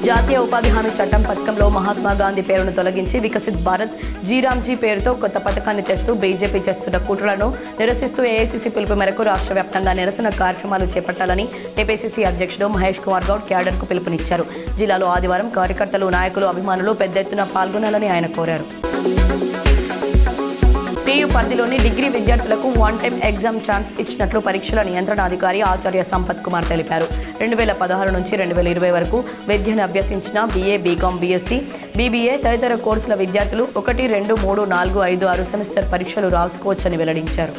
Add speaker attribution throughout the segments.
Speaker 1: జాతీయ ఉపాధి హామీ చట్టం పథకంలో మహాత్మా గాంధీ పేరును తొలగించి వికసిత్ భారత్ జీరామ్జీ పేరుతో కొత్త పథకాన్ని తెస్తూ బీజేపీ చేస్తున్న కుట్రలను నిరసిస్తూ ఏఐసీసీ పిలుపు మేరకు రాష్ట్ర వ్యాప్తంగా నిరసన కార్యక్రమాలు చేపట్టాలని టీపీసీసీ అధ్యక్షుడు మహేష్ కుమార్ గౌడ్ క్యాడర్కు పిలుపునిచ్చారు. జిల్లాలో ఆదివారం కార్యకర్తలు, నాయకులు, అభిమానులు పెద్ద ఎత్తున పాల్గొనాలని ఆయన కోరారు. టీయూ పరిధిలోని డిగ్రీ విద్యార్థులకు వన్ టైం ఎగ్జామ్ ఛాన్స్ ఇచ్చినట్లు పరీక్షల నియంత్రణాధికారి ఆచార్య సంపత్ కుమార్ తెలిపారు. 2016 నుంచి 2020 వరకు విద్యను అభ్యసించిన బీఏ, బీకాం, బీఎస్సీ, బీబీఏ తదితర కోర్సుల విద్యార్థులు 1, 2, 3, 4, 5, 6 సెమిస్టర్ పరీక్షలు రాసుకోవచ్చని వెల్లడించారు.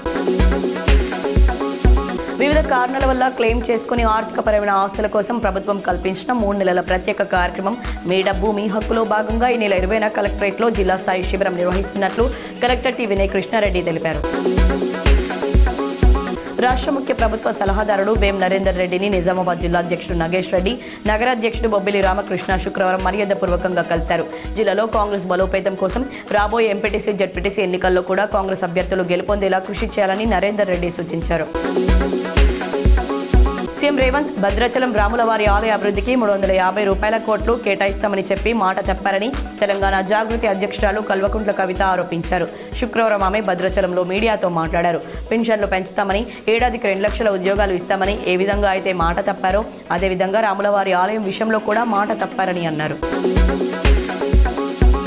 Speaker 1: వివిధ కారణాల వల్ల క్లెయిమ్ చేసుకుని ఆర్థికపరమైన ఆస్తుల కోసం ప్రభుత్వం కల్పించిన 3 నెలల ప్రత్యేక కార్యక్రమం మీ డబ్బు మీ హక్కులో భాగంగా ఈ నెల 20న కలెక్టరేట్లో జిల్లా స్థాయి శిబిరం నిర్వహిస్తున్నట్లు కలెక్టర్ టి వినయ్ కృష్ణారెడ్డి తెలిపారు. రాష్ట్ర ముఖ్య ప్రభుత్వ సలహాదారుడు వేం నరేందర్ రెడ్డిని నిజామాబాద్ జిల్లా అధ్యక్షుడు నగేష్ రెడ్డి, నగరాధ్యక్షుడు బొబ్బిలి రామకృష్ణ శుక్రవారం మర్యాదపూర్వకంగా కలిశారు. జిల్లాలో కాంగ్రెస్ బలోపేతం కోసం రాబోయే ఎంపీటీసీ, జడ్పీటీసీ ఎన్నికల్లో కూడా కాంగ్రెస్ అభ్యర్థులు గెలుపొందేలా కృషి చేయాలని నరేందర్ రెడ్డి సూచించారు. సీఎం రేవంత్ భద్రాచలం రాములవారి ఆలయ అభివృద్ధికి 350 రూపాయల కోట్లు కేటాయిస్తామని చెప్పి మాట తప్పారని తెలంగాణ జాగృతి అధ్యక్షురాలు కల్వకుంట్ల కవిత ఆరోపించారు. శుక్రవారం ఆమె భద్రాచలంలో మీడియాతో మాట్లాడారు. పెన్షన్లు పెంచుతామని, ఏడాదికి 2 లక్షల ఉద్యోగాలు ఇస్తామని ఏ విధంగా అయితే మాట తప్పారో అదేవిధంగా రాములవారి ఆలయం విషయంలో కూడా మాట తప్పారని అన్నారు.